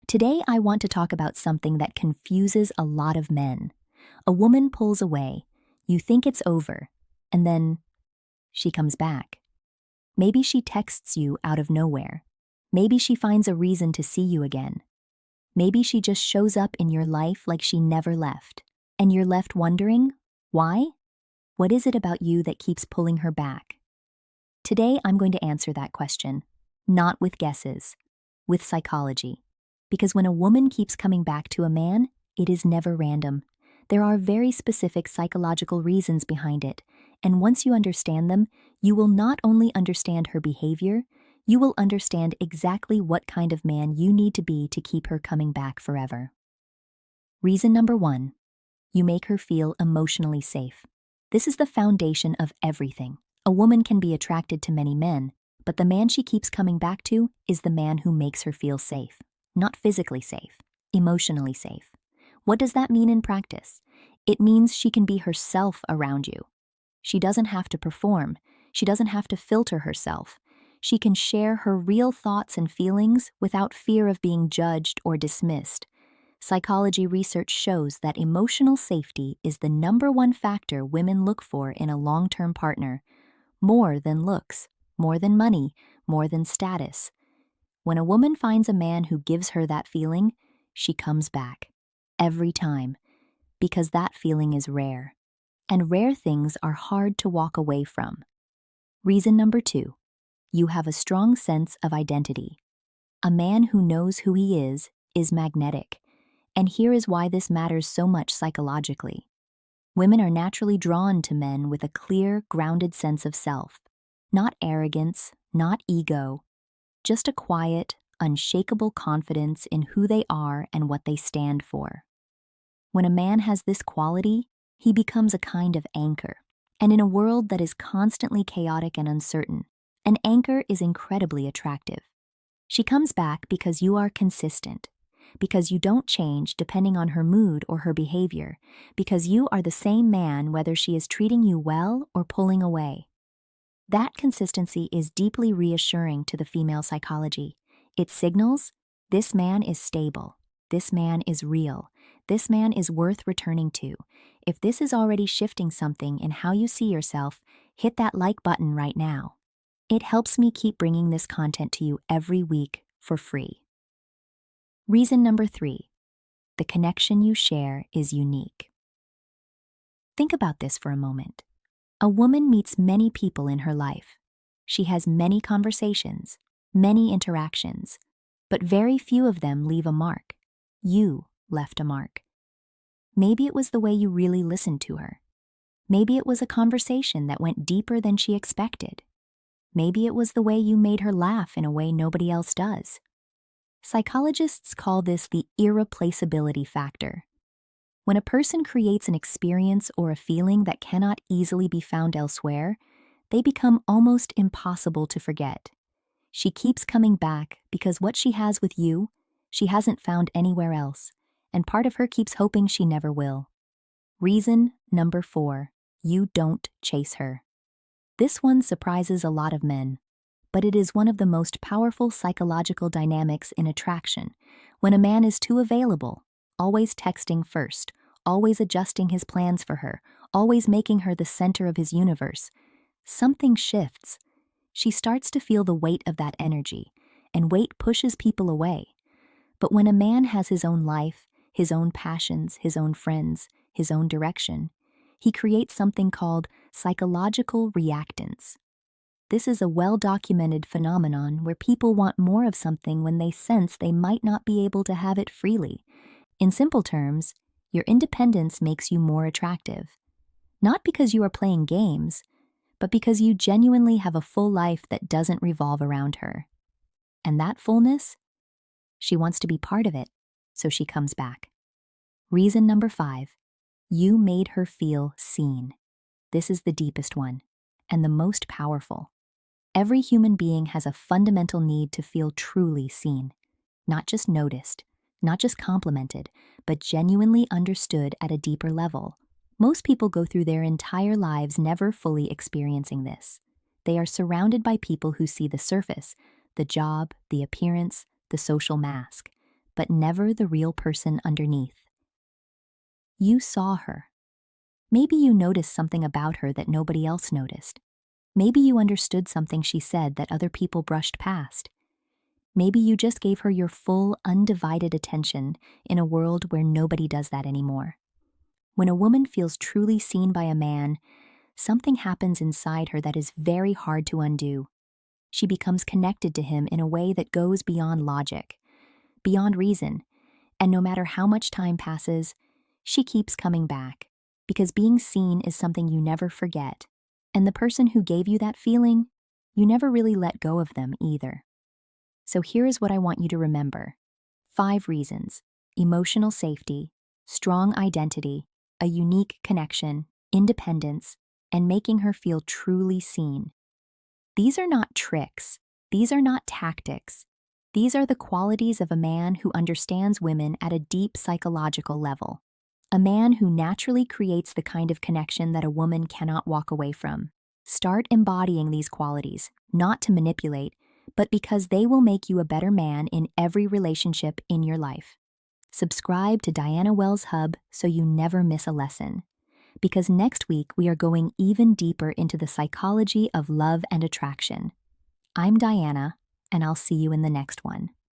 Today, I want to talk about something that confuses a lot of men. A woman pulls away, you think it's over, and then she comes back. Maybe she texts you out of nowhere. Maybe she finds a reason to see you again. Maybe she just shows up in your life like she never left. And you're left wondering, why? What is it about you that keeps pulling her back? Today, I'm going to answer that question, not with guesses, with psychology. Because when a woman keeps coming back to a man, it is never random. There are very specific psychological reasons behind it, and once you understand them, you will not only understand her behavior, you will understand exactly what kind of man you need to be to keep her coming back forever. Reason number 1. You make her feel emotionally safe. This is the foundation of everything. A woman can be attracted to many men, but the man she keeps coming back to is the man who makes her feel safe. Not physically safe, emotionally safe. What does that mean in practice? It means she can be herself around you. She doesn't have to perform. She doesn't have to filter herself. She can share her real thoughts and feelings without fear of being judged or dismissed. Psychology research shows that emotional safety is the #1 factor women look for in a long-term partner, more than looks, more than money, more than status. When a woman finds a man who gives her that feeling, she comes back. Every time. Because that feeling is rare. And rare things are hard to walk away from. Reason number 2. You have a strong sense of identity. A man who knows who he is magnetic. And here is why this matters so much psychologically. Women are naturally drawn to men with a clear, grounded sense of self. Not arrogance, not ego, just a quiet, unshakable confidence in who they are and what they stand for. When a man has this quality, he becomes a kind of anchor. And in a world that is constantly chaotic and uncertain, an anchor is incredibly attractive. She comes back because you are consistent, because you don't change depending on her mood or her behavior, because you are the same man whether she is treating you well or pulling away. That consistency is deeply reassuring to the female psychology. It signals, this man is stable, this man is real, this man is worth returning to. If this is already shifting something in how you see yourself, hit that like button right now. It helps me keep bringing this content to you every week for free. Reason number 3. The connection you share is unique. Think about this for a moment. A woman meets many people in her life. She has many conversations, many interactions, but very few of them leave a mark. You left a mark. Maybe it was the way you really listened to her. Maybe it was a conversation that went deeper than she expected. Maybe it was the way you made her laugh in a way nobody else does. Psychologists call this the irreplaceability factor. When a person creates an experience or a feeling that cannot easily be found elsewhere, they become almost impossible to forget. She keeps coming back because what she has with you, she hasn't found anywhere else, and part of her keeps hoping she never will. Reason number 4. You don't chase her. This one surprises a lot of men, but it is one of the most powerful psychological dynamics in attraction. When a man is too available, always texting first, always adjusting his plans for her, always making her the center of his universe, something shifts. She starts to feel the weight of that energy, and weight pushes people away. But when a man has his own life, his own passions, his own friends, his own direction, he creates something called psychological reactance. This is a well-documented phenomenon where people want more of something when they sense they might not be able to have it freely. In simple terms, your independence makes you more attractive. Not because you are playing games, but because you genuinely have a full life that doesn't revolve around her. And that fullness? She wants to be part of it, so she comes back. Reason number 5. You made her feel seen. This is the deepest one, and the most powerful. Every human being has a fundamental need to feel truly seen, not just noticed, not just complimented, but genuinely understood at a deeper level. Most people go through their entire lives never fully experiencing this. They are surrounded by people who see the surface, the job, the appearance, the social mask. but never the real person underneath. You saw her. Maybe you noticed something about her that nobody else noticed. Maybe you understood something she said that other people brushed past. Maybe you just gave her your full, undivided attention in a world where nobody does that anymore. When a woman feels truly seen by a man, something happens inside her that is very hard to undo. She becomes connected to him in a way that goes beyond logic, beyond reason, and no matter how much time passes, she keeps coming back, because being seen is something you never forget, and the person who gave you that feeling, you never really let go of them either. So here is what I want you to remember. 5 reasons: emotional safety, strong identity, a unique connection, independence, and making her feel truly seen. These are not tricks. These are not tactics. These are the qualities of a man who understands women at a deep psychological level. A man who naturally creates the kind of connection that a woman cannot walk away from. Start embodying these qualities, not to manipulate, but because they will make you a better man in every relationship in your life. Subscribe to Diana Wells Hub so you never miss a lesson. Because next week we are going even deeper into the psychology of love and attraction. I'm Diana, and I'll see you in the next one.